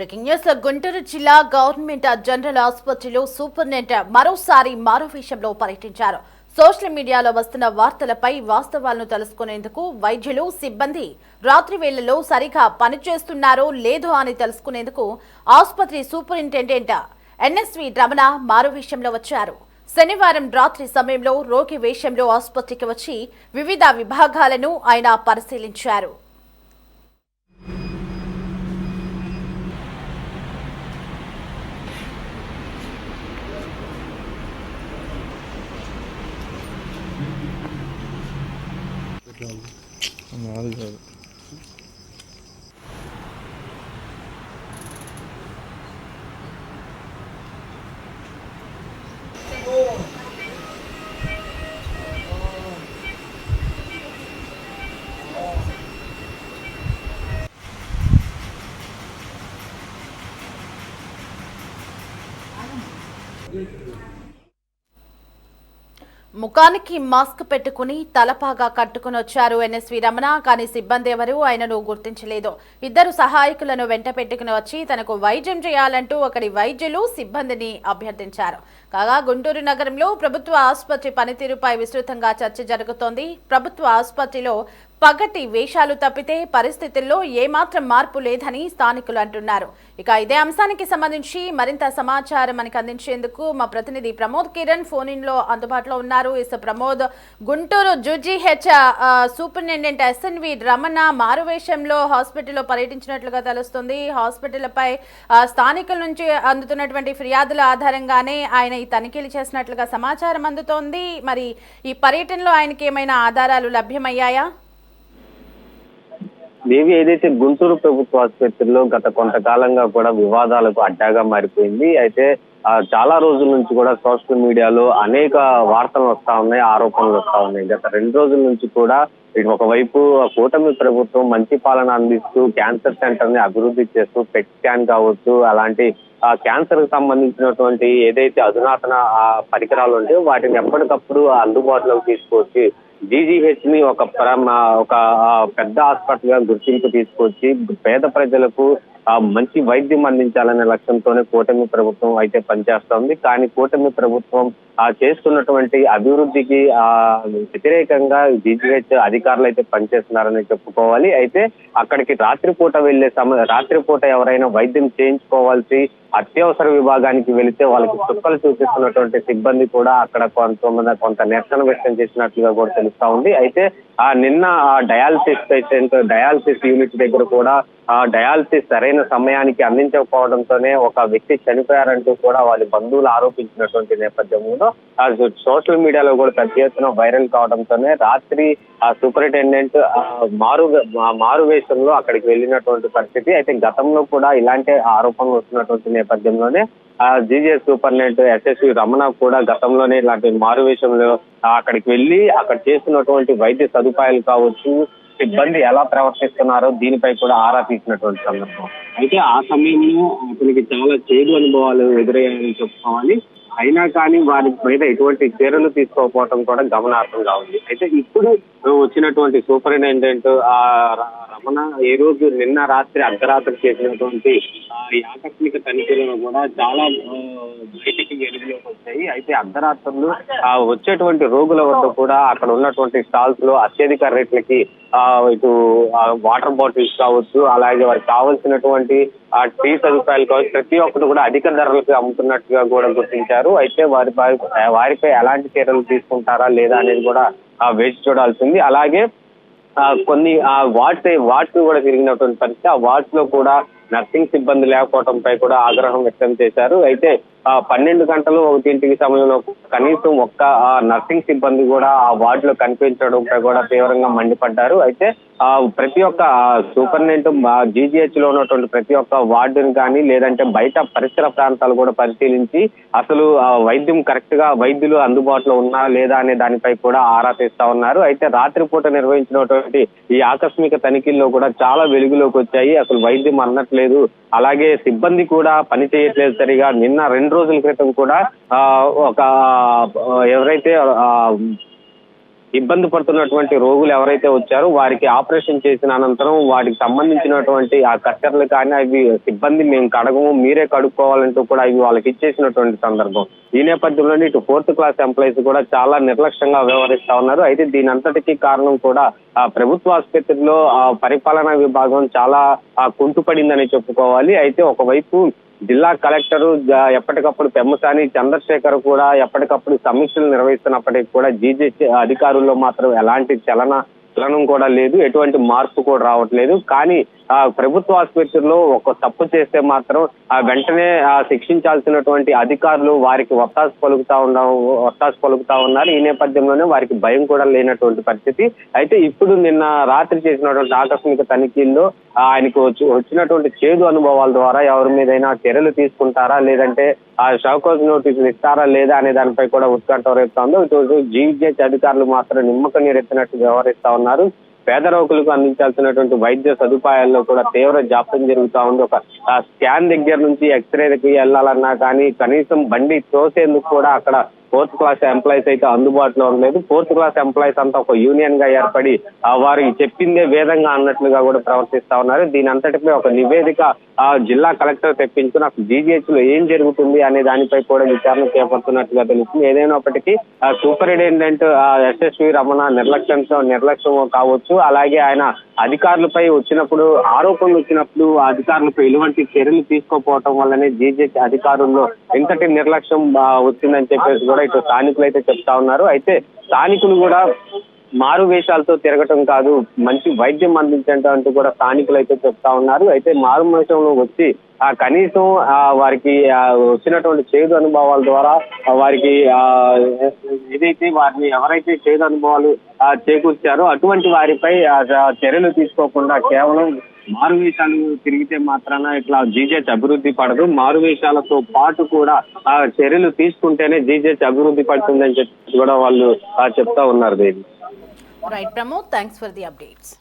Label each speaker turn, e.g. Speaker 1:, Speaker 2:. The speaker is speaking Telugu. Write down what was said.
Speaker 1: Breaking news. గుంటూరు జిల్లా గవర్నమెంట్ జనరల్ ఆసుపత్రిలో సూపరింటెండెంట్ మరోసారి మరో విషయంలో పర్యటించారు. సోషల్ మీడియాలో వస్తున్న వార్తలపై వాస్తవాలను తెలుసుకునేందుకు వైద్యులు సిబ్బంది రాత్రి వేళల్లో సరిగా పనిచేస్తున్నారో లేదో అని తెలుసుకునేందుకు ఆసుపత్రి సూపరింటెండెంట్ ఎన్ఎస్వి రమణ మరో విషయంలో వచ్చారు. శనివారం రాత్రి సమయంలో రోగి వేషంలో ఆసుపత్రికి వచ్చి వివిధ విభాగాలను ఆయన పరిశీలించారు. ముఖానికి మాస్క్ పెట్టుకుని తలపాగా కట్టుకుని వచ్చారు ఎన్ఎస్వి రమణ. కానీ సిబ్బంది ఎవరూ ఆయనను గుర్తించలేదు. ఇద్దరు సహాయకులను వెంట పెట్టుకుని వచ్చి తనకు వైద్యం చేయాలంటూ అక్కడి వైద్యులు సిబ్బందిని అభ్యర్థించారు. కాగా గుంటూరు నగరంలో ప్రభుత్వ ఆసుపత్రి పనితీరుపై విస్తృతంగా చర్చ జరుగుతోంది. ప్రభుత్వ ఆసుపత్రిలో పగటి వేషాలు తప్పితే పరిస్థితుల్లో ఏమాత్రం మార్పు లేదని స్థానికులు అంటున్నారు. ఇక ఇదే అంశానికి సంబంధించి మరింత సమాచారం మనకు అందించేందుకు మా ప్రతినిధి ప్రమోద్ కిరణ్ ఫోన్ ఇన్ లో అందుబాటులో ఉన్నారు. ప్రమోద్, గుంటూరు జూజీహెచ్ సూపరింటెండెంట్ ఎస్ఎన్వి రమణ మారువేషంలో హాస్పిటల్లో పర్యటించినట్లుగా తెలుస్తుంది. హాస్పిటల్పై స్థానికుల నుంచి అందుతున్నటువంటి ఫిర్యాదుల ఆధారంగానే ఆయన ఈ తనిఖీలు చేసినట్లుగా సమాచారం అందుతోంది. మరి ఈ పర్యటనలో ఆయనకి ఏమైనా ఆధారాలు లభ్యమయ్యాయా?
Speaker 2: దేవి, ఏదైతే గుంటూరు ప్రభుత్వ ఆసుపత్రిలో గత కొంతకాలంగా కూడా వివాదాలకు అడ్డాగా మారిపోయింది. అయితే చాలా రోజుల నుంచి కూడా సోషల్ మీడియాలో అనేక వార్తలు వస్తా ఉన్నాయి, ఆరోపణలు వస్తా ఉన్నాయి. గత 2 రోజుల నుంచి కూడా ఒకవైపు కూటమి ప్రభుత్వం మంచి పాలన అందిస్తూ క్యాన్సర్ సెంటర్ ని అభివృద్ధి చేస్తూ పెట్ స్కాన్ కావచ్చు, అలాంటి క్యాన్సర్ కు సంబంధించినటువంటి ఏదైతే అధునాతన పరికరాలు ఉంటాయో వాటిని ఎప్పటికప్పుడు అందుబాటులోకి తీసుకొచ్చి జీజీహెచ్ ని ఒక పెద్ద హాస్పిటల్ గా గుర్తింపు తీసుకొచ్చి పేద ప్రజలకు మంచి వైద్యం అందించాలనే లక్ష్యంతోనే కూటమి ప్రభుత్వం అయితే పనిచేస్తోంది. కానీ కూటమి ప్రభుత్వం చేస్తున్నటువంటి అభివృద్ధికి వ్యతిరేకంగా జీజీహెచ్ అధికారులు అయితే పనిచేస్తున్నారని చెప్పుకోవాలి. అయితే అక్కడికి రాత్రిపూట ఎవరైనా వైద్యం చేయించుకోవాల్సి అత్యవసర విభాగానికి వెళితే వాళ్ళకి చుక్కలు చూపిస్తున్నటువంటి సిబ్బంది కూడా అక్కడ కొంత నిరసన వ్యక్తం చేసినట్లుగా కూడా తెలుస్తా ఉంది. అయితే నిన్న డయాలసిస్ యూనిట్ దగ్గర కూడా డయాలసిస్ సరైన సమయానికి అందించకపోవడంతోనే ఒక వ్యక్తి చనిపోయారంటూ కూడా వాళ్ళ బంధువులు ఆరోపించినటువంటి నేపథ్యంలో సోషల్ మీడియాలో కూడా పెద్ద ఎత్తున వైరల్ కావడంతోనే రాత్రి సూపరింటెండెంట్ మారు వేషంలో అక్కడికి వెళ్ళినటువంటి పరిస్థితి. అయితే గతంలో కూడా ఇలాంటి ఆరోపణలు వస్తున్నటువంటి నేపథ్యంలోనే జీజీహెచ్ సూపరింటెండెంట్ ఎస్ఎస్వి రమణ కూడా గతంలోనే ఇలాంటి మారు వేషంలో అక్కడికి వెళ్ళి అక్కడ చేస్తున్నటువంటి వైద్య సదుపాయాలు కావచ్చు, సిబ్బంది ఎలా ప్రవర్తిస్తున్నారో దీనిపై కూడా ఆరా తీసినటువంటి సందర్భం. అయితే ఆ సమయంలో అతనికి చాలా చేదు అనుభవాలు ఎదురయ్యాయని చెప్పుకోవాలి. అయినా కానీ వారి మీద ఎటువంటి చర్యలు తీసుకోకపోవడం కూడా గమనార్హంగా ఉంది. అయితే ఇప్పుడు వచ్చినటువంటి సూపరింటెండెంట్ రమణ ఈ రోజు నిన్న రాత్రి అర్ధరాత్రి చేసినటువంటి ఈ ఆకస్మిక తనిఖీలను కూడా చాలా బయటికి వెలుగులోకి వచ్చాయి. అయితే అర్ధరాత్రులు వచ్చేటువంటి రోగుల వద్ద కూడా అక్కడ ఉన్నటువంటి స్టాల్స్ లో అత్యధిక రేట్లకి ఇటు వాటర్ బాటిల్స్ కావచ్చు, అలాగే వారికి కావాల్సినటువంటి టీ సదుపాయాలు కావచ్చు, ప్రతి ఒక్కటి కూడా అధిక ధరలకు అమ్ముతున్నట్టుగా కూడా గుర్తించారు. అయితే వారిపై ఎలాంటి చర్యలు తీసుకుంటారా లేదా అనేది కూడా వేచి చూడాల్సింది. అలాగే కొన్ని వార్డ్స్ కూడా తిరిగినటువంటి పరిస్థితి. ఆ వార్డ్స్ లో కూడా నర్సింగ్ సిబ్బంది లేకపోవడంపై కూడా ఆగ్రహం వ్యక్తం చేశారు. అయితే 12 గంటలు 1 సమయంలో కనీసం ఒక్క నర్సింగ్ సిబ్బంది కూడా ఆ వార్డులో కనిపించడంపై కూడా తీవ్రంగా మండిపడ్డారు. అయితే ప్రతి ఒక్క సూపరింటెండెంట్ జీజీహెచ్ లో ఉన్నటువంటి ప్రతి ఒక్క వార్డుని కానీ లేదంటే బయట పరిసర ప్రాంతాలు కూడా పరిశీలించి అసలు వైద్యం కరెక్ట్ గా వైద్యులు అందుబాటులో ఉన్నా లేదా అనే దానిపై కూడా ఆరా తీస్తా ఉన్నారు. అయితే రాత్రిపూట నిర్వహించినటువంటి ఈ ఆకస్మిక తనిఖీల్లో కూడా చాలా వెలుగులోకి వచ్చాయి. అసలు వైద్యం అన్నట్లేదు, అలాగే సిబ్బంది కూడా పని చేయట్లేదు సరిగా. నిన్న 2 రోజుల క్రితం కూడా ఎవరైతే ఇబ్బంది పడుతున్నటువంటి రోగులు ఎవరైతే వచ్చారో వారికి ఆపరేషన్ చేసిన అనంతరం వాటికి సంబంధించినటువంటి ఆ కట్టర్లు కానీ అవి సిబ్బంది మేము కడగము మీరే కడుక్కోవాలంటూ కూడా అవి వాళ్ళకి ఇచ్చేసినటువంటి సందర్భం. ఈ నేపథ్యంలోనే ఇటు 4th క్లాస్ ఎంప్లాయీస్ కూడా చాలా నిర్లక్ష్యంగా వ్యవహరిస్తా ఉన్నారు. అయితే దీని అంతటికీ కారణం కూడా ఆ ప్రభుత్వ ఆసుపత్రిలో ఆ పరిపాలనా విభాగం చాలా కుంటుపడిందని చెప్పుకోవాలి. అయితే ఒకవైపు జిల్లా కలెక్టర్ ఎప్పటికప్పుడు పెమ్మసాని చంద్రశేఖర్ కూడా ఎప్పటికప్పుడు సమీక్షలు నిర్వహిస్తున్నప్పటికీ కూడా జీజీహెచ్ అధికారుల్లో మాత్రం ఎలాంటి చలనం కూడా లేదు, ఎటువంటి మార్పు కూడా రావట్లేదు. కానీ ప్రభుత్వ ఆసుపత్రిలో ఒక తప్పు చేస్తే మాత్రం వెంటనే శిక్షించాల్సినటువంటి అధికారులు వారికి ఒత్తాసు పలుకుతా ఉన్నారు. ఈ నేపథ్యంలోనే వారికి భయం కూడా లేనటువంటి పరిస్థితి. అయితే ఇప్పుడు నిన్న రాత్రి చేసినటువంటి ఆకస్మిక తనిఖీల్లో ఆయనకు వచ్చినటువంటి చేదు అనుభవాల ద్వారా ఎవరి మీదైనా చర్యలు తీసుకుంటారా లేదంటే ఆ షౌకౌజ్ నోటీసులు ఇస్తారా లేదా అనే దానిపై కూడా ఉత్కంఠ రేపుతా ఉందో. ఇటు జీజీహెచ్ అధికారులు మాత్రం నిమ్మక నీరెత్తినట్టు వ్యవహరిస్తా ఉన్నారు. పేద రోగులకు అందించాల్సినటువంటి వైద్య సదుపాయాల్లో కూడా తీవ్ర జాప్యం జరుగుతూ ఉంది. ఒక స్కాన్ దగ్గర నుంచి ఎక్స్రేకి వెళ్ళాలన్నా కానీ కనీసం బండి తోసేందుకు కూడా అక్కడ 4th క్లాస్ ఎంప్లాయీస్ అయితే అందుబాటులో ఉండలేదు. 4th క్లాస్ ఎంప్లాయీస్ అంతా ఒక యూనియన్ గా ఏర్పడి వారు చెప్పిందే వేదంగా అన్నట్లుగా కూడా ప్రవర్తిస్తా ఉన్నారు. దీని అంతటిపై ఒక నివేదిక జిల్లా కలెక్టర్ తెప్పించుకుని అసలు జీజీహెచ్ లో ఏం జరుగుతుంది అనే దానిపై కూడా విచారణ చేపడుతున్నట్టుగా తెలుస్తుంది. ఏదైనప్పటికీ సూపరింటెండెంట్ ఎస్ఎస్వి రమణ నిర్లక్ష్యం కావచ్చు, అలాగే ఆయన అధికారులపై ఆరోపణలు వచ్చినప్పుడు అధికారులపై ఎటువంటి చర్యలు తీసుకోకపోవటం వల్లనే జీజీహెచ్ అధికారుల్లో ఇంతటి నిర్లక్ష్యం వచ్చిందని చెప్పేసి కూడా ఇటు స్థానికులు అయితే చెప్తా ఉన్నారు. అయితే స్థానికులు కూడా మారు వేషాలతో తిరగటం కాదు, మంచి వైద్యం అందించండి అంటూ కూడా స్థానికులు అయితే చెప్తా ఉన్నారు. అయితే మారు వేషంలో వచ్చి కనీసం వారికి వచ్చినటువంటి చేదు అనుభవాల ద్వారా వారికి ఏదైతే వారిని ఎవరైతే చేదు అనుభవాలు చేకూర్చారో అటువంటి వారిపై చర్యలు తీసుకోకుండా కేవలం మారువేషాలు తిరిగితే మాత్రాన ఇట్లా జీజీహెచ్ అభివృద్ధి పడదు, మారువేషాలతో పాటు కూడా చర్యలు తీసుకుంటేనే జీజీహెచ్ అభివృద్ధి పడుతుందని చెప్పి కూడా వాళ్ళు చెప్తా ఉన్నారు. Devi
Speaker 1: right Pramod, thanks for the updates.